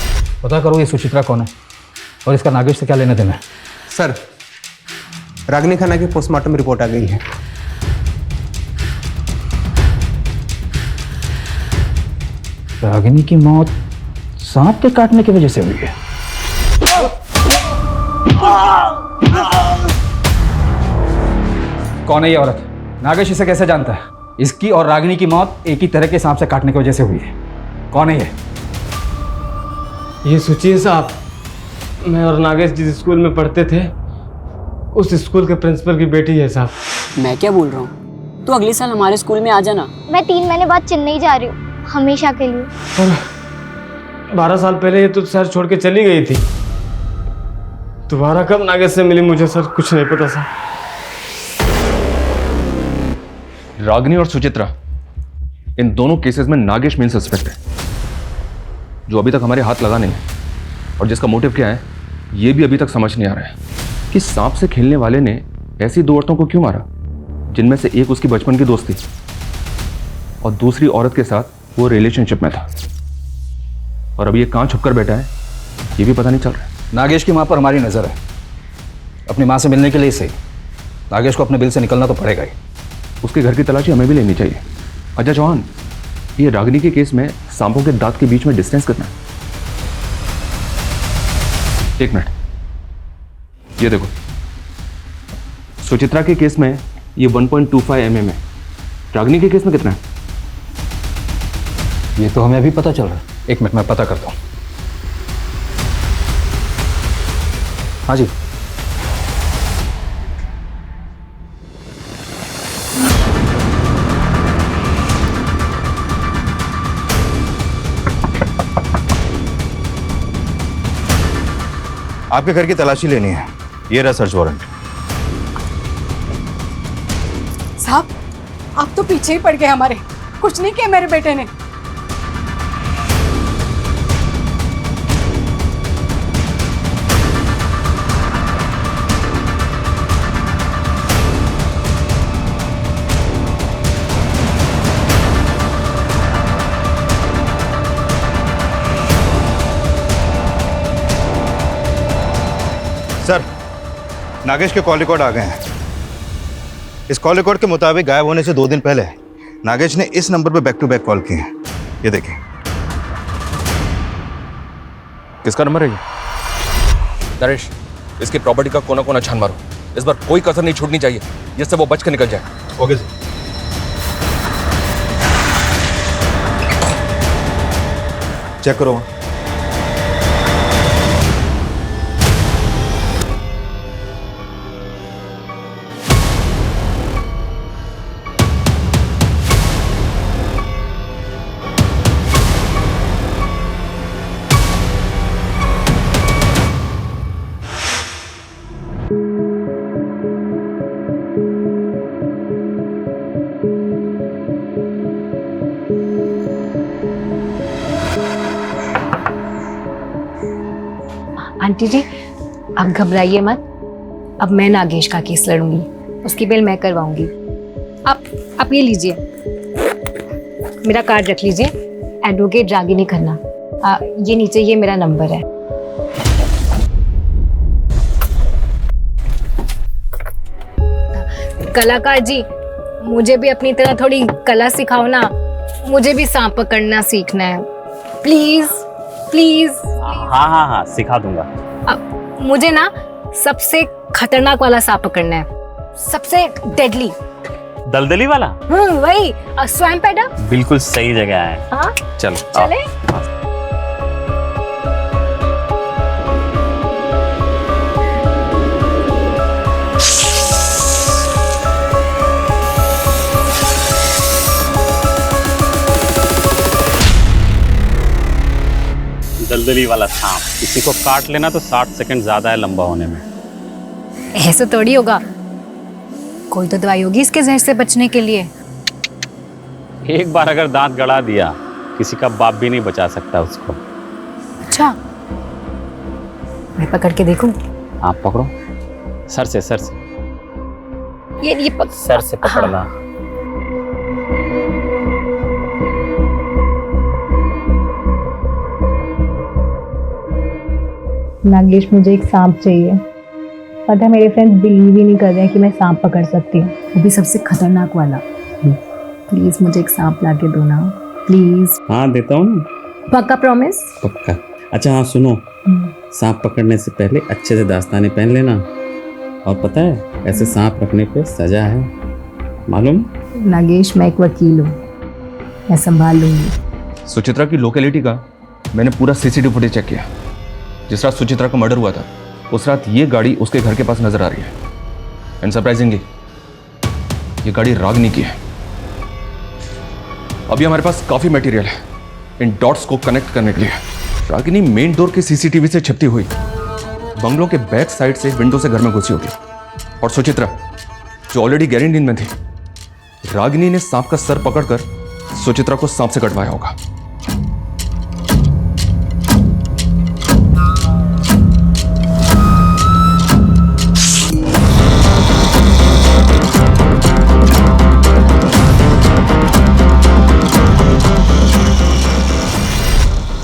पता करो ये सुचित्रा कौन है और इसका नागेश से क्या लेना देना है। सर रागिनी खन्ना की पोस्टमार्टम रिपोर्ट आ गई है। रागिनी की मौत सांप के काटने की वजह से हुई है। कौन है ये औरत? नागेश इसे कैसे जानता है? इसकी और रागिनी की मौत एक ही तरह के सांप से काटने की वजह से हुई है। कौन है ये सुचिन साहब, मैं और नागेश जिस स्कूल में पढ़ते थे उस स्कूल के प्रिंसिपल की बेटी है साहब। मैं क्या बोल रहा हूँ, तो अगले साल हमारे स्कूल में आ जाना। मैं 3 महीने बाद चेन्नई जा रही हूँ, हमेशा के लिए। और 12 साल पहले ये तो शहर छोड़ के चली गई थी। दोबारा कब नागेश से मिली मुझे सर कुछ नहीं पता सर। रागिनी और सुचित्रा, इन दोनों केसेस में नागेश मेन सस्पेक्ट है जो अभी तक हमारे हाथ लगा नहीं है। और जिसका मोटिव क्या है ये भी अभी तक समझ नहीं आ रहा है कि सांप से खेलने वाले ने ऐसी 2 औरतों को क्यों मारा जिनमें से एक उसकी बचपन की दोस्त थी और दूसरी औरत के साथ वो रिलेशनशिप में था। और अभी ये कहाँ छुपकर बैठा है ये भी पता नहीं चल रहा है। नागेश की मां पर हमारी नजर है। अपनी मां से मिलने के लिए सही नागेश को अपने बिल से निकलना तो पड़ेगा ही। उसके घर की तलाशी हमें भी लेनी चाहिए। अजय चौहान, ये रागिनी के केस में सांपों के दांत के बीच में डिस्टेंस कितना है? 1 मिनट, ये देखो, सुचित्रा के केस में ये 1.25 mm है। रागिनी के केस में कितना है? ये तो हमें अभी पता चल रहा है। 1 मिनट में पता करता हूँ। हाँ जी, आपके घर की तलाशी लेनी है। ये रहा सर्च वारंट। साहब आप तो पीछे ही पड़ गए हमारे, कुछ नहीं किया मेरे बेटे ने। सर, नागेश के कॉल रिकॉर्ड आ गए हैं। इस कॉल रिकॉर्ड के मुताबिक गायब होने से 2 दिन पहले नागेश ने इस नंबर पर बैक टू बैक कॉल किए हैं। ये देखें। किसका नंबर है ये? नरेश, इसकी प्रॉपर्टी का कोना कोना छान मारो। इस बार कोई कसर नहीं छूटनी चाहिए जिससे वो बच कर निकल जाए। Okay sir. चेक करो। आंटी जी आप घबराइए मत, अब मैं नागेश का केस लड़ूंगी, उसकी बेल मैं करवाऊंगी। आप ये लीजिए, मेरा कार्ड रख लीजिए, एडवोकेट रागिनी खन्ना। ये नीचे ये मेरा नंबर है। कलाकार जी मुझे भी अपनी तरह थोड़ी कला सिखाओ ना, मुझे भी सांप पकड़ना सीखना है, प्लीज प्लीज। हाँ हाँ हाँ सिखा दूंगा। मुझे ना सबसे खतरनाक वाला सांप पकड़ना है, सबसे डेडली। दलदली वाला? वही स्वयंपेडा। बिल्कुल सही जगह है। हाँ चलो चले। दलदली वाला सांप, किसी को काट लेना तो 60 सेकंड ज्यादा है लंबा होने में। ऐसा थोड़ी होगा, कोई तो दवाई होगी इसके जहर से बचने के लिए। एक बार अगर दांत गड़ा दिया, किसी का बाप भी नहीं बचा सकता उसको। अच्छा, मैं पकड़ के देखूं? आप पकड़ो, सर से ये सर से पकड़ना। नागेश, मुझे एक सांप चाहिए। पता है मेरे फ्रेंड्स बिलीव ही नहीं कर रहे हैं कि मैं सांप पकड़ सकती हूँ, वो भी सबसे खतरनाक वाला। प्लीज मुझे एक सांप ला के दो ना, प्लीज। हाँ देता हूँ ना। पक्का प्रॉमिस? पक्का। अच्छा हाँ सुनो, सांप पकड़ने से पहले अच्छे से दास्ताने पहन लेना। और पता है ऐसे सांप रखने पे सजा है, मालूम? नागेश, मैं एक वकील हूँ, मैं संभाल लूंगी। सुचित्रा की लोकेलिटी का मैंने पूरा सीसीटीवी फुटेज चेक किया। जिस रात सुचित्रा का मर्डर हुआ था, उस रात ये गाड़ी उसके घर के पास नजर आ रही है। एंड सरप्राइजिंगली ये गाड़ी रागिनी की है। अभी हमारे पास काफी मटेरियल है इन डॉट्स को कनेक्ट करने के लिए। रागिनी मेन डोर के सीसीटीवी से छिपती हुई बंगलों के बैक साइड से विंडो से घर में घुसी होगी। और सुचित्रा जो ऑलरेडी गहरी नींद में थी, रागिनी ने सांप का सर पकड़कर सुचित्रा को सांप से कटवाया होगा।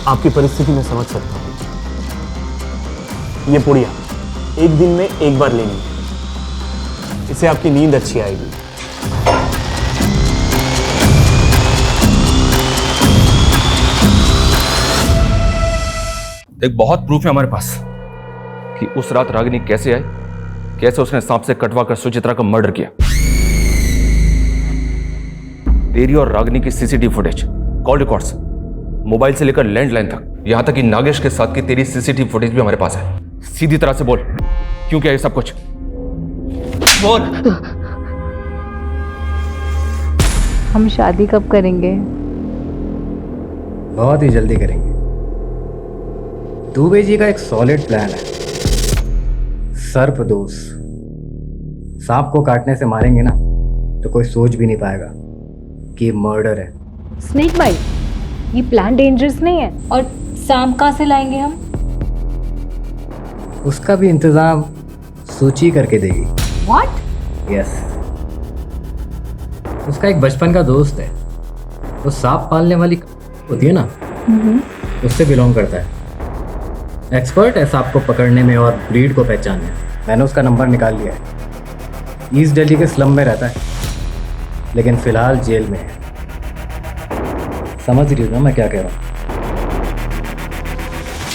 आपकी परिस्थिति में समझ सकता हूं। ये पुड़िया एक दिन में एक बार लेनी है, इससे आपकी नींद अच्छी आएगी। एक बहुत प्रूफ है हमारे पास कि उस रात रागिनी कैसे आई, कैसे उसने सांप से कटवा कर सुचित्रा का मर्डर किया। तेरी और रागिनी की CCTV footage, call records, mobile से लेकर लैंडलाइन तक, यहां तक कि नागेश के साथ की तेरी सीसीटीवी फुटेज भी हमारे पास है। सीधी तरह से बोल, क्यों किया ये सब कुछ? बोल। हम शादी कब करेंगे? बहुत ही जल्दी करेंगे। दुबे जी का एक सॉलिड प्लान है। सर्पदोष, सांप को काटने से मारेंगे ना तो कोई सोच भी नहीं पाएगा कि ये मर्डर है। स्नेक भाई, ये प्लान डेंजरस नहीं है? और सांप कहाँ से लाएंगे हम? उसका भी इंतजाम सूची करके देगी। What? यस। उसका एक बचपन का दोस्त है, वो सांप पालने वाली होती है ना, उससे बिलोंग करता है। एक्सपर्ट है सांप को पकड़ने में और ब्रीड को पहचानने। मैंने उसका नंबर निकाल लिया है। ईस्ट दिल्ली के स्लम में रहता है, लेकिन फिलहाल जेल में है। समझ रही हो ना मैं क्या कह रहा हूँ?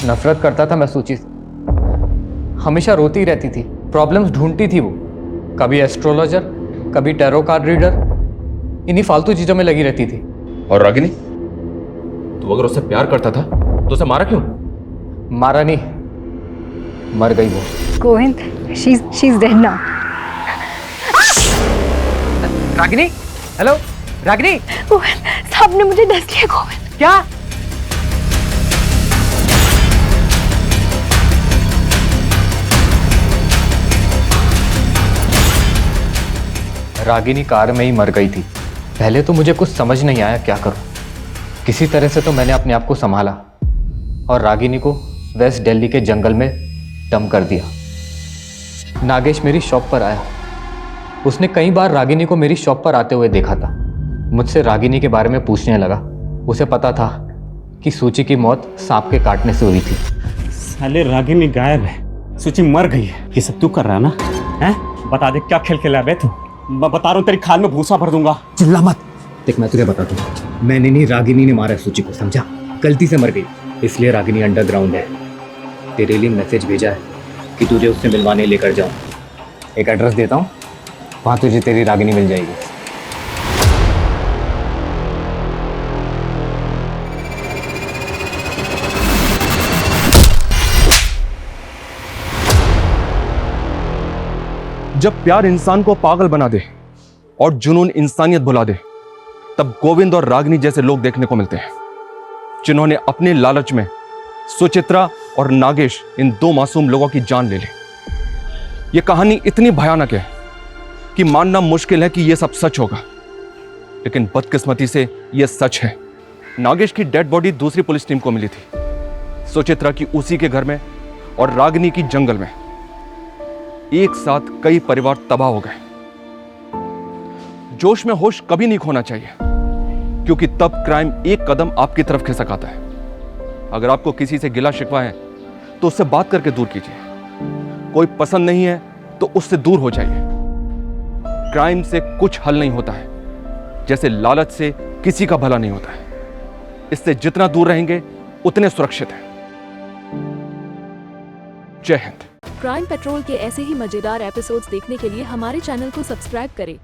नफरत करता था मैं सूची से, हमेशा रोती रहती थी, प्रॉब्लम्स ढूंढती थी वो। कभी एस्ट्रोलॉजर, कभी टैरो कार्ड रीडर, इन्हीं फालतू चीजों में लगी रहती थी। और रागिनी, तू अगर उससे प्यार करता था तो उसे मारा क्यों? मारा नहीं, मर गई वो। Govind, she's dead now. Ragini, hello Ragini. Govind, सांप ने मुझे डस लिया। गोविंद, क्या? रागिनी कार में ही मर गई थी। पहले तो मुझे कुछ समझ नहीं आया क्या करूं। किसी तरह से तो मैंने अपने आप को संभाला और रागिनी को वेस्ट दिल्ली के जंगल में डंप कर दिया। नागेश मेरी शॉप पर आया। उसने कई बार रागिनी को मेरी शॉप पर आते हुए देखा था। मुझसे रागिनी के बारे में पूछने लगा। उसे पता था कि सूची की मौत सांप के काटने से हुई थी। साले रागिनी गायब है, सूची मर गई है। ये सब तू कर रहा है ना? हैं? बता दे क्या खेल खेला है तू? मैं बता रहा हूँ तेरी खाल में भूसा भर दूंगा। चिल्ला मत। देख मैं तुझे बता दूं, मैंने नहीं, रागिनी ने मारा सूची को, समझा? गलती से मर गई, इसलिए रागिनी अंडरग्राउंड है। तेरे लिए मैसेज भेजा है कि तुझे उससे मिलवाने लेकर जाऊं। एक एड्रेस देता हूँ, वहाँ तुझे तेरी रागिनी मिल जाएगी। जब प्यार इंसान को पागल बना दे और जुनून इंसानियत भुला दे, तब गोविंद और रागिनी जैसे लोग देखने को मिलते हैं, जिन्होंने अपने लालच में सुचित्रा और नागेश इन दो मासूम लोगों की जान ले ली। यह कहानी इतनी भयानक है कि मानना मुश्किल है कि यह सब सच होगा, लेकिन बदकिस्मती से यह सच है। नागेश की डेड बॉडी दूसरी पुलिस टीम को मिली थी, सुचित्रा की उसी के घर में और रागिनी की जंगल में। एक साथ कई परिवार तबाह हो गए। जोश में होश कभी नहीं खोना चाहिए, क्योंकि तब क्राइम एक कदम आपकी तरफ खिसक आता है। अगर आपको किसी से गिला शिकवा है तो उससे बात करके दूर कीजिए। कोई पसंद नहीं है तो उससे दूर हो जाइए। क्राइम से कुछ हल नहीं होता है, जैसे लालच से किसी का भला नहीं होता है। इससे जितना दूर रहेंगे उतने सुरक्षित हैं। जय हिंद। क्राइम पेट्रोल के ऐसे ही मजेदार एपिसोड्स देखने के लिए हमारे चैनल को सब्सक्राइब करें